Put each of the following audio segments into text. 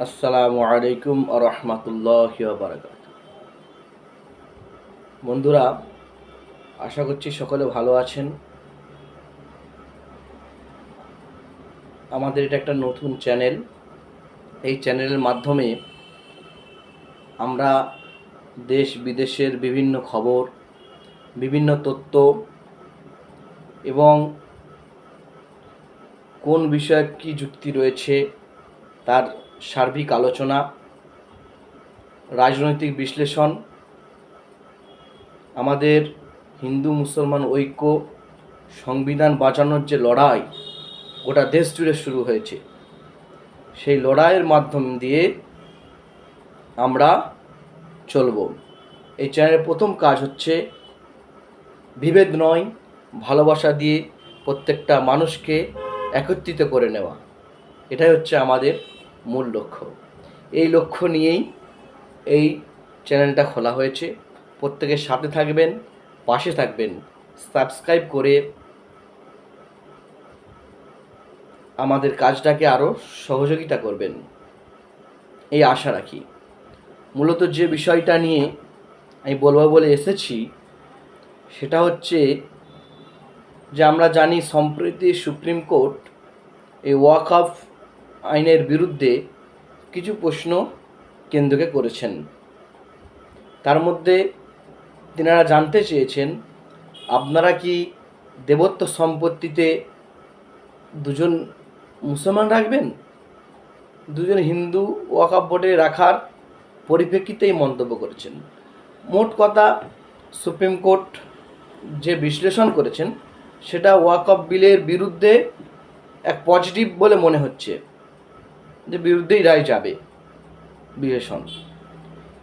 আসসালামু আলাইকুম আ রহমতুল্লাহি ওয়া বারাকাতুহু। বন্ধুরা, আশা করছি সকলে ভালো আছেন। আমাদের এটা একটা নতুন চ্যানেল। এই চ্যানেলের মাধ্যমে আমরা দেশ বিদেশের বিভিন্ন খবর, বিভিন্ন তথ্য এবং কোন বিষয়ে কী যুক্তি রয়েছে তার সার্বিক আলোচনা, রাজনৈতিক বিশ্লেষণ, আমাদের হিন্দু মুসলমান ঐক্য, সংবিধান বাঁচানোর যে লড়াই গোটা দেশ জুড়ে শুরু হয়েছে, সেই লড়াইয়ের মাধ্যম দিয়ে আমরা চলব। এই চ্যানেলের প্রথম কাজ হচ্ছে বিভেদ নয়, ভালোবাসা দিয়ে প্রত্যেকটা মানুষকে একত্রিত করে নেওয়া। এটাই হচ্ছে আমাদের মূল লক্ষ্য। এই লক্ষ্য নিয়েই এই চ্যানেলটা খোলা হয়েছে। প্রত্যেকের সাথে থাকবেন, পাশে থাকবেন, সাবস্ক্রাইব করে আমাদের কাজটাকে আরও সহযোগিতা করবেন, এই আশা রাখি। মূলত যে বিষয়টা নিয়ে আমি বলবো বলে এসেছি সেটা হচ্ছে যে আমরা জানি সম্প্রতি সুপ্রিম কোর্ট এই ওয়াকফ আইনের বিরুদ্ধে কিছু প্রশ্ন কেন্দ্রকে করেছেন। তার মধ্যে তিনারা জানতে চেয়েছেন, আপনারা কি দেবত্ব সম্পত্তিতে দুজন মুসলমান রাখবেন? দুজন হিন্দু ওয়াকফ বোর্ডে রাখার পরিপ্রেক্ষিতেই মন্তব্য করেছেন। মোট কথা, সুপ্রিম কোর্ট যে বিশ্লেষণ করেছেন সেটা ওয়াকফ বিলের বিরুদ্ধে এক পজিটিভ বলে মনে হচ্ছে, যে বিরুদ্ধেই রায় যাবে বিশ্লেষণ।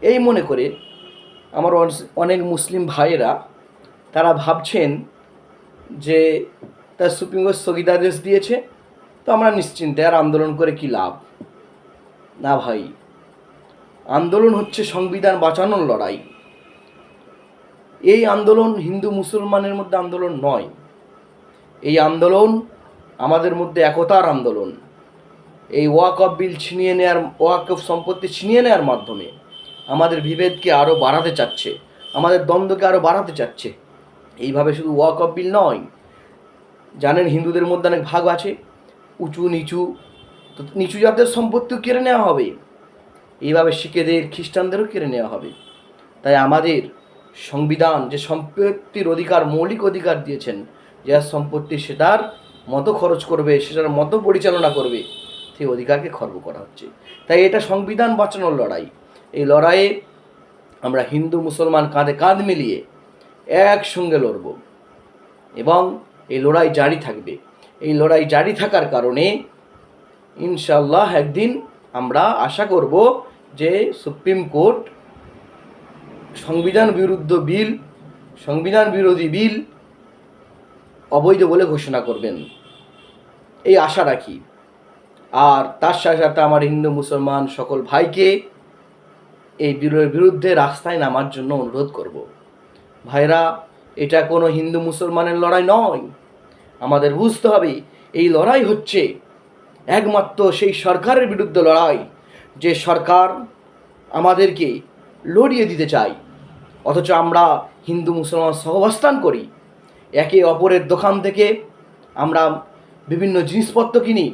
এই মনে করে আমার অনেক মুসলিম ভাইয়েরা তারা ভাবছেন যে তার সুপ্রিম কোর্ট স্থগিতাদেশ দিয়েছে, তো আমরা নিশ্চিন্তে আর আন্দোলন করে কী লাভ। না ভাই, আন্দোলন হচ্ছে সংবিধান বাঁচানোর লড়াই। এই আন্দোলন হিন্দু মুসলমানের মধ্যে আন্দোলন নয়, এই আন্দোলন আমাদের মধ্যে একতার আন্দোলন। এই ওয়াকফ বিল ছিনিয়ে নেওয়ার, ওয়াকফ সম্পত্তি ছিনিয়ে নেওয়ার মাধ্যমে আমাদের বিভেদকে আরও বাড়াতে চাচ্ছে, আমাদের দ্বন্দ্বকে আরও বাড়াতে চাচ্ছে। এইভাবে শুধু ওয়াকফ বিল নয়, জানেন হিন্দুদের মধ্যে অনেক ভাগ আছে, উঁচু নিচু, তো নিচু জাতের সম্পত্তিও কেড়ে নেওয়া হবে, এইভাবে শিখেদের খ্রিস্টানদেরও কেড়ে নেওয়া হবে। তাই আমাদের সংবিধান যে সম্পত্তির অধিকার, মৌলিক অধিকার দিয়েছেন, যে সম্পত্তি সেটার মতো খরচ করবে, সেটার মতো পরিচালনা করবে, সেই অধিকারকে খর্ব করা হচ্ছে। তাই এটা সংবিধান বাঁচানোর লড়াই। এই লড়াইয়ে আমরা হিন্দু মুসলমান কাঁধে কাঁধ মিলিয়ে একসঙ্গে লড়ব এবং এই লড়াই জারি থাকবে। এই লড়াই জারি থাকার কারণে ইনশাআল্লাহ একদিন আমরা আশা করব যে সুপ্রিম কোর্ট সংবিধান বিরোধী বিল অবৈধ বলে ঘোষণা করবেন, এই আশা রাখি। আর তার সাথে সাথে আমার হিন্দু মুসলমান সকল ভাইকে এই বিলের বিরুদ্ধে রাস্তায় নামার জন্য অনুরোধ করব। ভাইরা, এটা কোনো হিন্দু মুসলমানের লড়াই নয়। আমাদের বুঝতে হবে এই লড়াই হচ্ছে একমাত্র সেই সরকারের বিরুদ্ধে লড়াই, যে সরকার আমাদেরকে লড়িয়ে দিতে চায়, অথচ আমরা হিন্দু মুসলমান সহাবস্থান করি। একে অপরের দোকান থেকে আমরা বিভিন্ন জিনিসপত্র কিনি।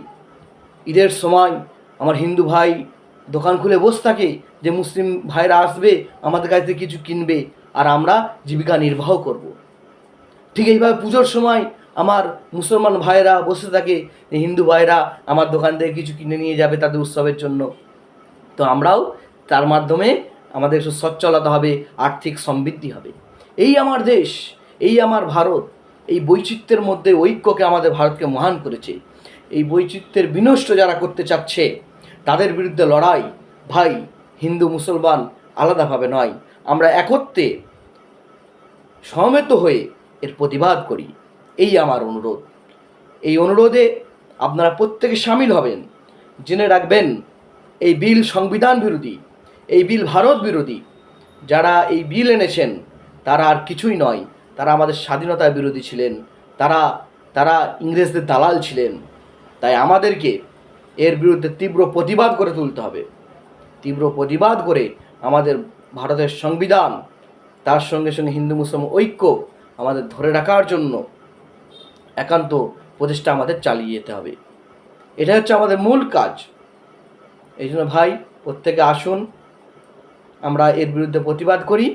ঈদের সময় আমার হিন্দু ভাই দোকান খুলে বসে থাকে যে মুসলিম ভাইরা আসবে, আমাদের কাছ থেকে কিছু কিনবে, আর আমরা জীবিকা নির্বাহ করব। ঠিক এইভাবে পুজোর সময় আমার মুসলমান ভাইরা বসে থাকে, হিন্দু ভাইরা আমার দোকান থেকে কিছু কিনে নিয়ে যাবে তাদের উৎসবের জন্য। তো আমরাও তার মাধ্যমে আমাদের সচ্ছলতা হবে, আর্থিক সমৃদ্ধি হবে। এই আমার দেশ, এই আমার ভারত। এই বৈচিত্র্যের মধ্যে ঐক্যকে আমাদের ভারতকে মহান করেছে। এই বৈচিত্র্যের বিনষ্ট যারা করতে চাচ্ছে তাদের বিরুদ্ধে লড়াই। ভাই, হিন্দু মুসলমান আলাদাভাবে নয়, আমরা একত্রে সমবেত হয়ে এর প্রতিবাদ করি, এই আমার অনুরোধ। এই অনুরোধে আপনারা প্রত্যেকে সামিল হবেন। জেনে রাখবেন, এই বিল সংবিধান বিরোধী, এই বিল ভারত বিরোধী। যারা এই বিল এনেছেন তারা আর কিছুই নয়, তারা আমাদের স্বাধীনতার বিরোধী ছিলেন, তারা ইংরেজদের দালাল ছিলেন। তাই আমাদেরকে এর বিরুদ্ধে তীব্র প্রতিবাদ করে তুলতে হবে। তীব্র প্রতিবাদ করে আমাদের ভারতের সংবিধান, তার সঙ্গে সঙ্গে হিন্দু মুসলমান ঐক্য আমাদের ধরে রাখার জন্য একান্ত প্রচেষ্টা আমাদের চালিয়ে যেতে হবে। এটা হচ্ছে আমাদের মূল কাজ। এই জন্য ভাই, প্রত্যেকে আসুন, আমরা এর বিরুদ্ধে প্রতিবাদ করি।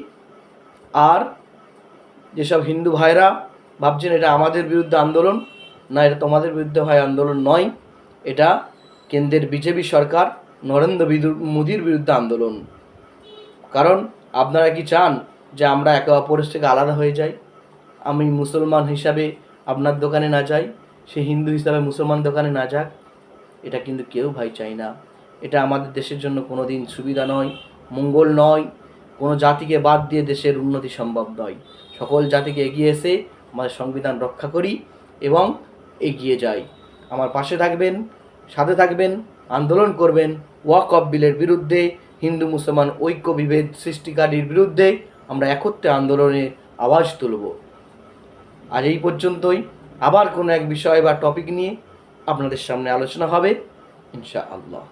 আর যেসব হিন্দু ভাইরা ভাবছেন এটা আমাদের বিরুদ্ধে আন্দোলন, না, এটা তোমাদের বিরুদ্ধে ভাই আন্দোলন নয়, এটা কেন্দ্রের বিজেপি সরকার নরেন্দ্র মোদীর বিরুদ্ধে আন্দোলন। কারণ আপনারা কি চান যে আমরা একে অপরের থেকে আলাদা হয়ে যাই? আমি মুসলমান হিসাবে আপনার দোকানে না যাই, সে হিন্দু হিসাবে মুসলমান দোকানে না যাক, এটা কিন্তু কেউ ভাই চাই না। এটা আমাদের দেশের জন্য কোনো দিন সুবিধা নয়, মঙ্গল নয়। কোনো জাতিকে বাদ দিয়ে দেশের উন্নতি সম্ভব নয়। সকল জাতিকে এগিয়ে এসে আমাদের সংবিধান রক্ষা করি এবং এগিয়ে যাই। আমার পাশে থাকবেন, সাথে থাকবেন, আন্দোলন করবেন ওয়াকফ বিলের বিরুদ্ধে, হিন্দু মুসলমান ঐক্য বিভেদ সৃষ্টিকারীর বিরুদ্ধে আমরা একত্রে আন্দোলনের আওয়াজ তুলব। আজ এই পর্যন্তই। আবার কোনো এক বিষয় বা টপিক নিয়ে আপনাদের সামনে আলোচনা হবে ইনশাআল্লাহ।